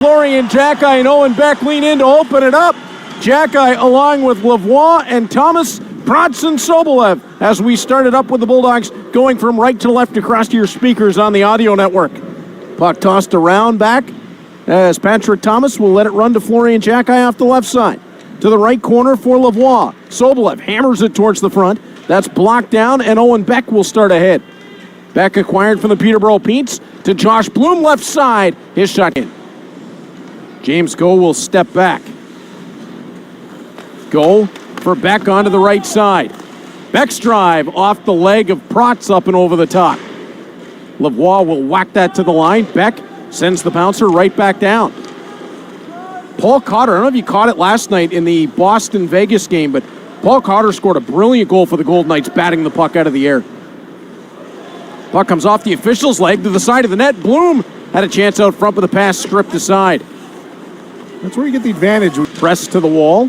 Florian Xhekaj and Owen Beck lean in to open it up. Xhekaj along with Lavoie and Thomas, Protz and Sobolev as we started up with the Bulldogs going from right to left across to your speakers on the audio network. Puck tossed around back as Patrick Thomas will let it run to Florian Xhekaj off the left side. To the right corner for Lavoie. Sobolev hammers it towards the front. That's blocked down and Owen Beck will start ahead. Beck acquired from the Peterborough Peats to Josh Bloom left side. His shot in. James Goal will step back. Goal for Beck onto the right side. Beck's drive off the leg of Protz up and over the top. Lavoie will whack that to the line. Beck sends the bouncer right back down. Paul Cotter, I don't know if you caught it last night in the Boston-Vegas game, but Paul Cotter scored a brilliant goal for the Golden Knights, batting the puck out of the air. Puck comes off the official's leg to the side of the net. Bloom had a chance out front with a pass stripped aside. That's where you get the advantage. Press to the wall.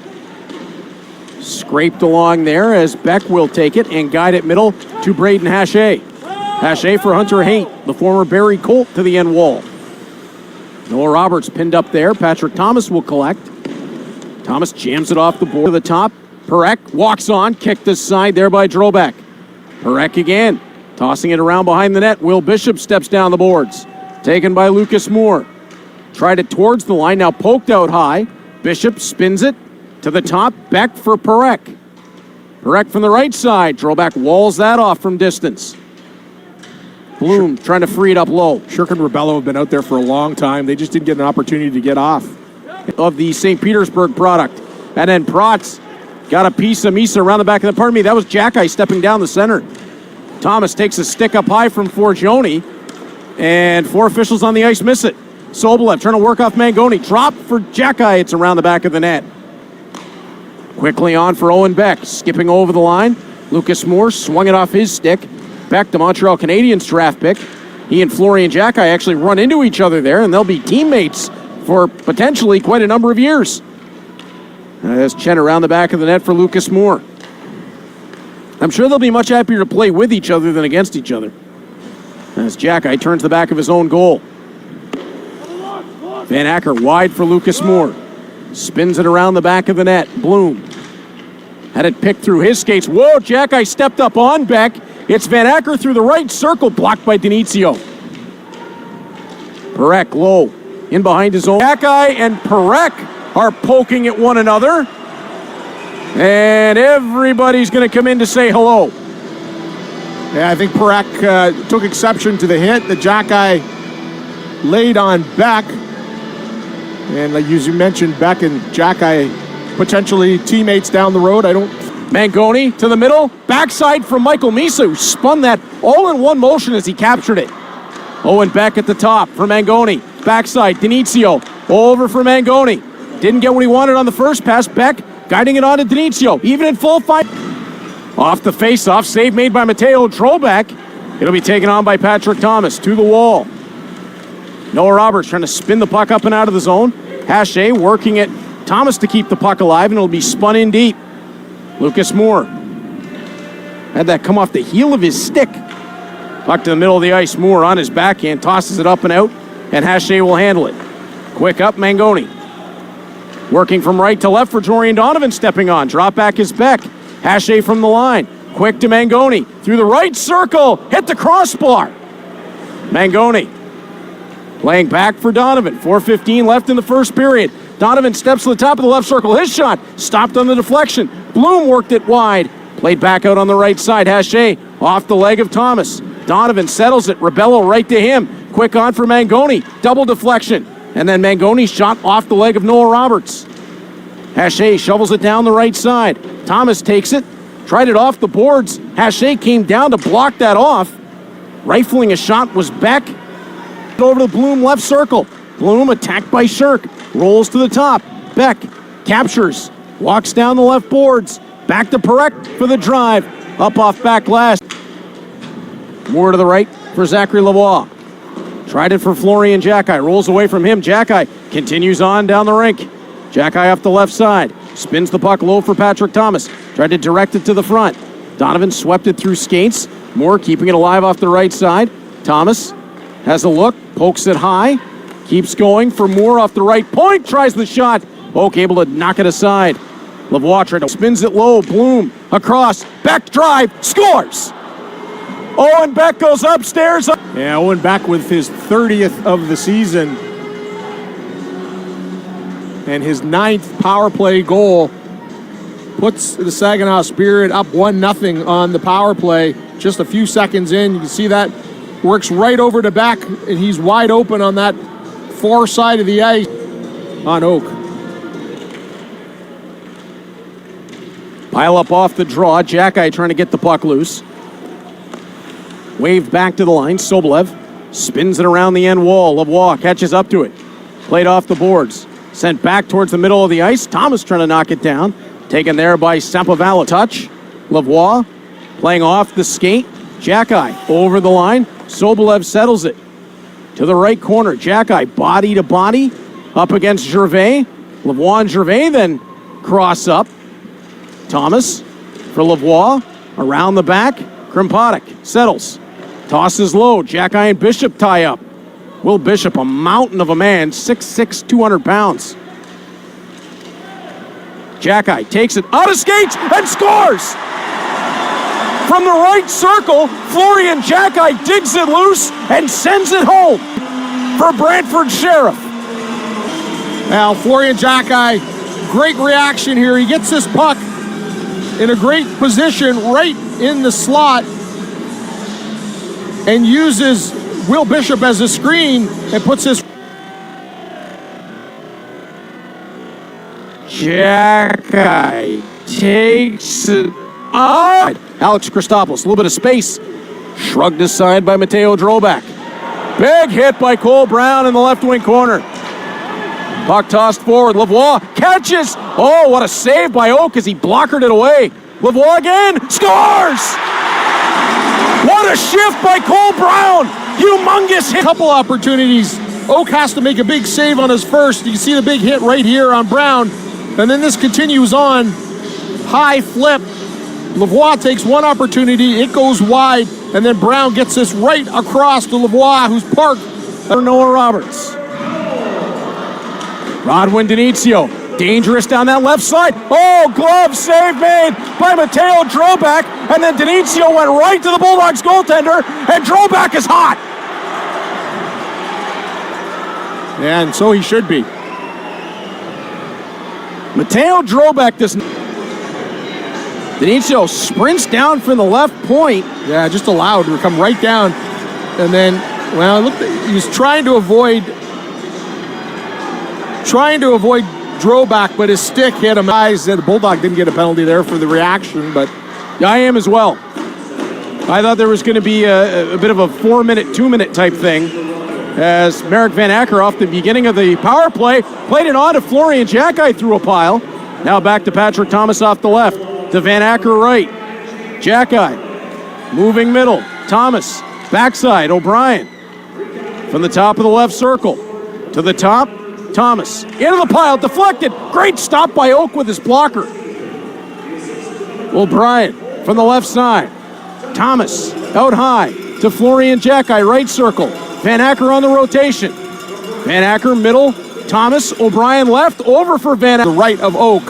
Scraped along there as Beck will take it and guide it middle to Braden Hache. Hache for Hunter Haight, the former Barrie Colt, to the end wall. Noah Roberts pinned up there. Patrick Thomas will collect. Thomas jams it off the board to the top. Perek walks on, kicked aside there by Drobeck. Perek again, tossing it around behind the net. Will Bishop steps down the boards. Taken by Lucas Moore. Tried it towards the line, now poked out high. Bishop spins it to the top. Beck for Perek. Perek from the right side. Drobeck walls that off from distance. Bloom trying to free it up low. Shirk and Rebello have been out there for a long time. They just didn't get an opportunity to get off. Of the St. Petersburg product. And then Protz got a piece of Misa around the back of the, pardon me, that was Xhekaj stepping down the center. Thomas takes a stick up high from Forgione, and four officials on the ice miss it. Sobolev trying to work off Mangoni. Drop for Xhekaj. It's around the back of the net. Quickly on for Owen Beck. Skipping over the line. Lucas Moore swung it off his stick. Beck, the Montreal Canadiens draft pick. He and Florian Xhekaj actually run into each other there, and they'll be teammates for potentially quite a number of years. As Chen around the back of the net for Lucas Moore. I'm sure they'll be much happier to play with each other than against each other. As Xhekaj turns the back of his own goal. Van Acker wide for Lucas Moore. Spins it around the back of the net. Bloom had it picked through his skates. Whoa, Xhekaj stepped up on Beck. It's Van Acker through the right circle, blocked by Denizio. Perek low, in behind his own. Xhekaj and Perek are poking at one another. And everybody's going to come in to say hello. Yeah, I think Perek took exception to the hit that Xhekaj laid on Beck. And like you mentioned, Beck and Xhekaj potentially teammates down the road. Mangoni to the middle. Backside from Michael Misa, who spun that all in one motion as he captured it. Owen Beck at the top for Mangoni. Backside, Denizio over for Mangoni. Didn't get what he wanted on the first pass. Beck guiding it on to Denizio, even in full fight. Off the face-off, save made by Mateo Drobeck. It'll be taken on by Patrick Thomas to the wall. Noah Roberts trying to spin the puck up and out of the zone. Hache working at Thomas to keep the puck alive, and it'll be spun in deep. Lucas Moore had that come off the heel of his stick. Puck to the middle of the ice. Moore on his backhand, tosses it up and out, and Hache will handle it. Quick up, Mangoni. Working from right to left for Jorian Donovan stepping on. Drop back is Beck. Hache from the line. Quick to Mangoni. Through the right circle. Hit the crossbar. Mangoni playing back for Donovan. 4:15 left in the first period. Donovan steps to the top of the left circle. His shot stopped on the deflection. Bloom worked it wide. Played back out on the right side. Hache off the leg of Thomas. Donovan settles it. Rebello right to him. Quick on for Mangoni. Double deflection. And then Mangoni's shot off the leg of Noah Roberts. Hache shovels it down the right side. Thomas takes it. Tried it off the boards. Hache came down to block that off. Rifling a shot was Beck. Over to Bloom left circle. Bloom attacked by Shirk. Rolls to the top. Beck captures. Walks down the left boards. Back to Perek for the drive. Up off back last. More to the right for Zachary Lavoie. Tried it for Florian Xhekaj. Rolls away from him. Xhekaj continues on down the rink. Xhekaj off the left side. Spins the puck low for Patrick Thomas. Tried to direct it to the front. Donovan swept it through skates. Moore keeping it alive off the right side. Thomas has a look. Pokes it high. Keeps going for Moore off the right point. Tries the shot. Oak able to knock it aside. Lavoie tried to spins it low. Bloom across. Beck drive. Scores! Owen Beck goes upstairs. Yeah, Owen Beck with his 30th of the season. And his 9th power play goal puts the Saginaw Spirit up 1-0 on the power play. Just a few seconds in, you can see that works right over to Beck, and he's wide open on that far side of the ice on Oak. Pile up off the draw. Xhekaj trying to get the puck loose. Wave back to the line. Sobolev spins it around the end wall. Lavoie catches up to it. Played off the boards. Sent back towards the middle of the ice. Thomas trying to knock it down. Taken there by Sampavala. Touch. Lavoie playing off the skate. Xhekaj over the line. Sobolev settles it. To the right corner. Xhekaj body to body. Up against Gervais. Lavoie and Gervais then cross up. Thomas for Lavoie. Around the back. Krimpadik settles. Tosses low. Xhekaj and Bishop tie up. Will Bishop, a mountain of a man, 6'6", 200 pounds. Xhekaj takes it out of skates and scores! From the right circle, Florian Xhekaj digs it loose and sends it home for Brantford Sheriff. Now, Florian Xhekaj, great reaction here. He gets this puck in a great position right in the slot and uses Will Bishop as a screen and puts this. Xhekaj takes it out. Alex Christopoulos, a little bit of space. Shrugged aside by Mateo Drobak. Big hit by Cole Brown in the left wing corner. Puck tossed forward. Lavoie catches. Oh, what a save by Oak as he blockered it away. Lavoie again. Scores! What a shift by Cole Brown. Humongous hit. Couple opportunities. Oak has to make a big save on his first. You can see the big hit right here on Brown. And then this continues on. High flip. Lavoie takes one opportunity. It goes wide. And then Brown gets this right across to Lavoie, who's parked. Noah Roberts. Rodwin Denizio. Dangerous down that left side. Oh, glove save made by Mateo Drobak. And then Denizio went right to the Bulldogs goaltender. And Drobak is hot. And so he should be. Mateo Drobak does. Denizio sprints down from the left point. Yeah, just allowed to come right down. And then, well, look, he was trying to avoid Drobak, but his stick hit him. The Bulldog didn't get a penalty there for the reaction, but I am as well. I thought there was going to be a bit of a 4-minute, 2-minute type thing as Merrick Van Acker off the beginning of the power play played it on to Florian Xhekaj through a pile. Now back to Patrick Thomas off the left. To Van Acker right. Xhekaj moving middle. Thomas backside. O'Brien from the top of the left circle. To the top. Thomas into the pile. Deflected. Great stop by Oak with his blocker. O'Brien from the left side. Thomas out high to Florian Xhekaj, right circle. Van Acker on the rotation. Van Acker middle. Thomas, O'Brien left. Over for Van Acker. The right of Oak.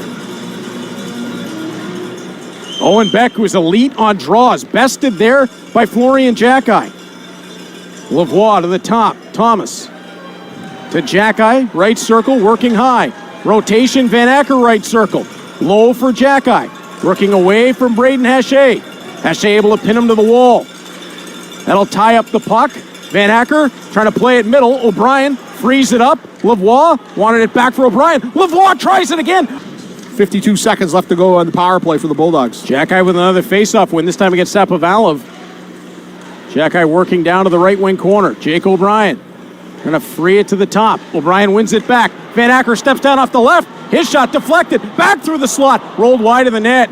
Owen Beck, who is elite on draws. Bested there by Florian Xhekaj. Lavoie to the top. Thomas to Xhekaj, right circle, working high. Rotation, Van Acker, right circle. Low for Xhekaj. Working away from Braden Hachey. Hachey able to pin him to the wall. That'll tie up the puck. Van Acker trying to play it middle. O'Brien frees it up. Lavoie wanted it back for O'Brien. Lavoie tries it again. 52 seconds left to go on the power play for the Bulldogs. Xhekaj with another face-off win, this time against Sapovalov. Xhekaj working down to the right wing corner. Jake O'Brien going to free it to the top. O'Brien wins it back. Van Acker steps down off the left. His shot deflected. Back through the slot. Rolled wide of the net.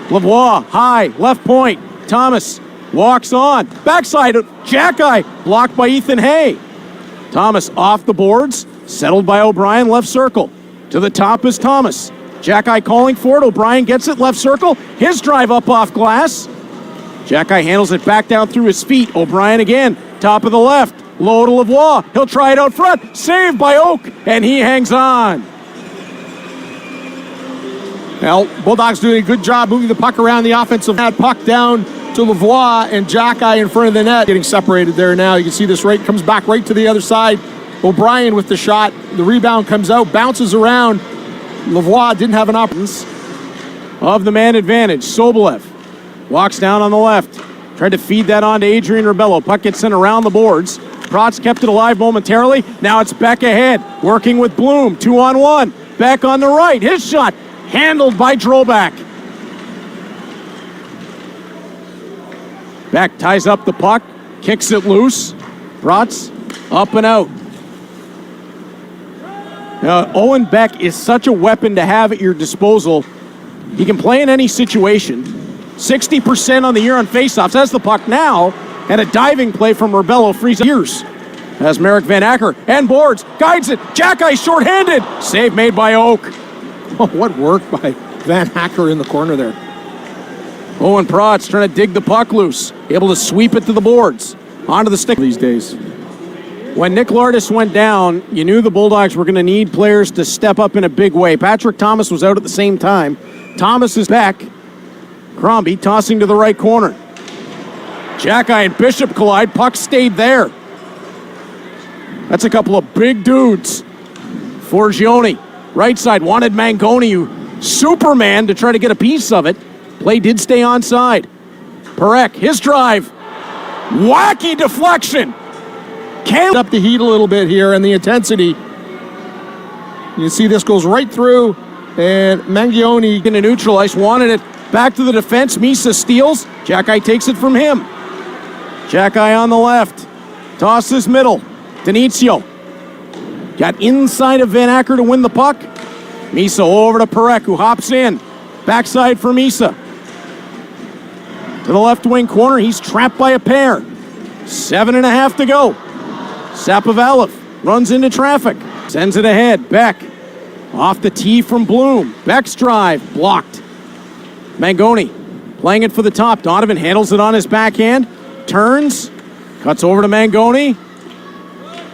Lavoie high, left point. Thomas walks on. Backside, Xhekaj blocked by Ethan Hay. Thomas off the boards. Settled by O'Brien, left circle. To the top is Thomas. Xhekaj calling for it. O'Brien gets it, left circle. His drive up off glass. Xhekaj handles it back down through his feet. O'Brien again, top of the left. Low to Lavoie. He'll try it out front. Saved by Oak, and he hangs on. Well, Bulldogs doing a good job moving the puck around the offensive net. Puck down to Lavoie and Xhekaj in front of the net. Getting separated there now. You can see this right, comes back right to the other side. O'Brien with the shot. The rebound comes out, bounces around. Lavoie didn't have an option. Of the man advantage, Sobolev walks down on the left. Tried to feed that on to Adrian Rebello. Puck gets sent around the boards. Protz kept it alive momentarily. Now it's Beck ahead, working with Bloom. 2-on-1. Beck on the right. His shot handled by Drobak. Beck ties up the puck, kicks it loose. Protz up and out. Owen Beck is such a weapon to have at your disposal. He can play in any situation. 60% on the year on faceoffs. Has the puck now, and a diving play from Rebello frees years. As Marek Van Acker and boards, guides it. Xhekaj shorthanded. Save made by Oak. Oh, what work by Van Acker in the corner there. Owen Protz trying to dig the puck loose. Able to sweep it to the boards. Onto the stick these days. When Nick Lardis went down, you knew the Bulldogs were going to need players to step up in a big way. Patrick Thomas was out at the same time. Thomas is back. Crombie tossing to the right corner. Xhekaj and Bishop collide. Puck stayed there. That's a couple of big dudes. Forgione, right side, wanted Mangoni, Superman, to try to get a piece of it. Play did stay onside. Perek, his drive. Wacky deflection. Can't up the heat a little bit here and the intensity. You see this goes right through, and Mangione in a neutral ice, wanted it back to the defense. Misa steals. Xhekaj takes it from him. Xhekaj on the left. Tosses middle. Denicio. Got inside of Van Acker to win the puck. Misa over to Perek, who hops in. Backside for Misa. To the left wing corner, he's trapped by a pair. 7.5 to go. Sapovalev runs into traffic. Sends it ahead. Beck. Off the tee from Bloom. Beck's drive. Blocked. Mangoni playing it for the top. Donovan handles it on his backhand. Turns. Cuts over to Mangoni.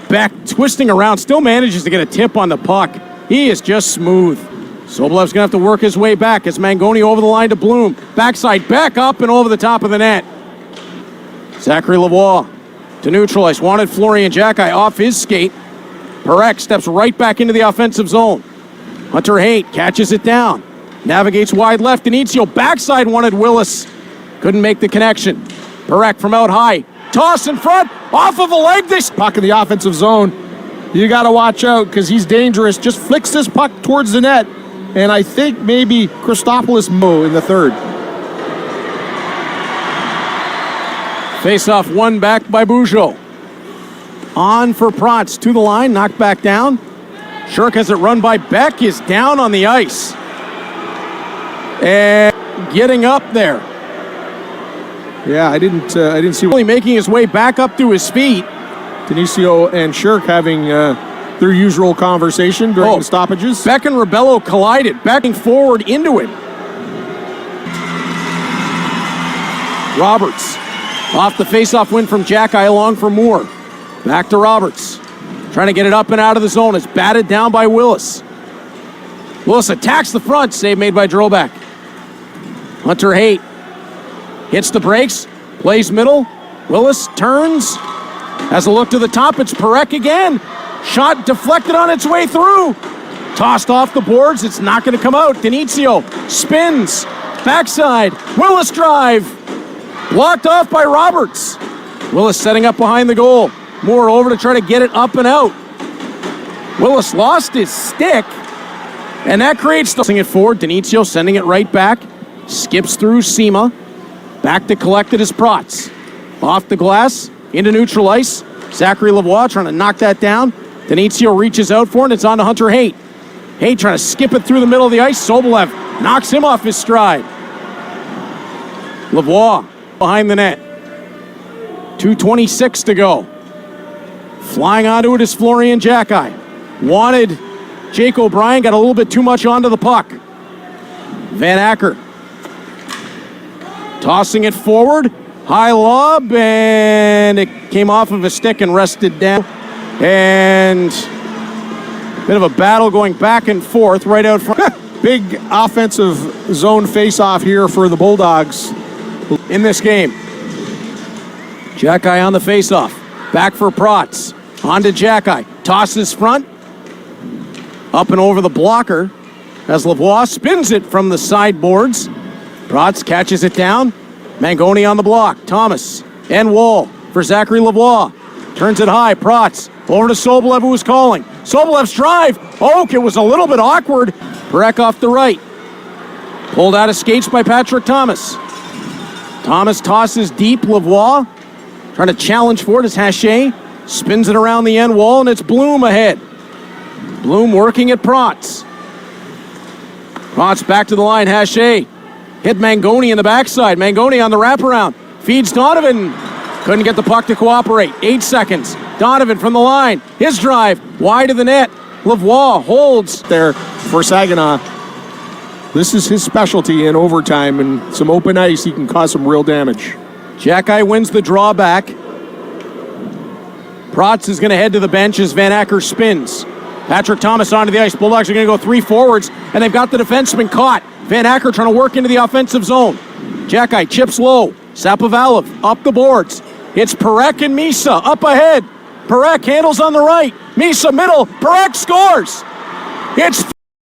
Beck twisting around. Still manages to get a tip on the puck. He is just smooth. Sobolev's going to have to work his way back as Mangoni over the line to Bloom. Backside Beck up and over the top of the net. Zachary Lavoie to neutralize. Wanted Florian Xhekaj off his skate. Perek steps right back into the offensive zone. Hunter Haight catches it down. Navigates wide left. Denicio backside wanted Willis. Couldn't make the connection. Perek from out high. Toss in front. Off of a leg. This puck in the offensive zone. You got to watch out because he's dangerous. Just flicks this puck towards the net. And I think maybe Christopoulos Mo in the third. Face-off won back by Bujo. On for Protz to the line, knocked back down. Shirk has it run by Beck, is down on the ice. And getting up there. Yeah, I didn't see. Really making his way back up to his feet. Denicio and Shirk having their usual conversation during the stoppages. Beck and Rebello collided, backing forward into it. Roberts. Off the face-off win from Xhekaj along for Moore. Back to Roberts. Trying to get it up and out of the zone. It's batted down by Willis. Willis attacks the front. Save made by Drobak. Hunter Haight hits the brakes. Plays middle. Willis turns. Has a look to the top. It's Perek again. Shot deflected on its way through. Tossed off the boards. It's not going to come out. Denicio spins. Backside. Willis drive. Blocked off by Roberts. Willis setting up behind the goal. Moore over to try to get it up and out. Willis lost his stick, and that creates the... it forward. Denicio sending it right back. Skips through Sema. Back to collect it is Protz. Off the glass, into neutral ice. Zachary Lavoie trying to knock that down. Denicio reaches out for it, and it's on to Hunter Haight. Haight trying to skip it through the middle of the ice. Sobolev knocks him off his stride. Lavoie behind the net. 2:26 to go. Flying onto it is Florian Xhekaj. Wanted Jake O'Brien, got a little bit too much onto the puck. Van Acker tossing it forward. High lob, and it came off of a stick and rested down. And bit of a battle going back and forth right out front. Big offensive zone face-off here for the Bulldogs in this game. Xhekaj on the face-off. Back for Protz. On to Xhekaj. Tosses front. Up and over the blocker as Lavoie spins it from the sideboards. Protz catches it down. Mangoni on the block. Thomas and Wall for Zachary Lavoie. Turns it high. Protz over to Sobolev, who was calling. Sobolev's drive. Oak, it was a little bit awkward. Breck off the right. Pulled out of skates by Patrick Thomas. Thomas tosses deep. Lavoie trying to challenge for it as Haché spins it around the end wall, and it's Bloom ahead. Bloom working at Protz. Protz back to the line. Haché hit Mangoni in the backside. Mangoni on the wraparound. Feeds Donovan. Couldn't get the puck to cooperate. 8 seconds. Donovan from the line. His drive wide of the net. Lavoie holds there for Saginaw. This is his specialty in overtime, and some open ice, he can cause some real damage. Xhekaj wins the drawback. Protz is going to head to the bench as Van Acker spins. Patrick Thomas onto the ice. Bulldogs are going to go 3 forwards, and they've got the defenseman caught. Van Acker trying to work into the offensive zone. Xhekaj chips low. Sapovalov up the boards. It's Parekh and Misa up ahead. Parekh handles on the right. Misa middle. Parekh scores. It's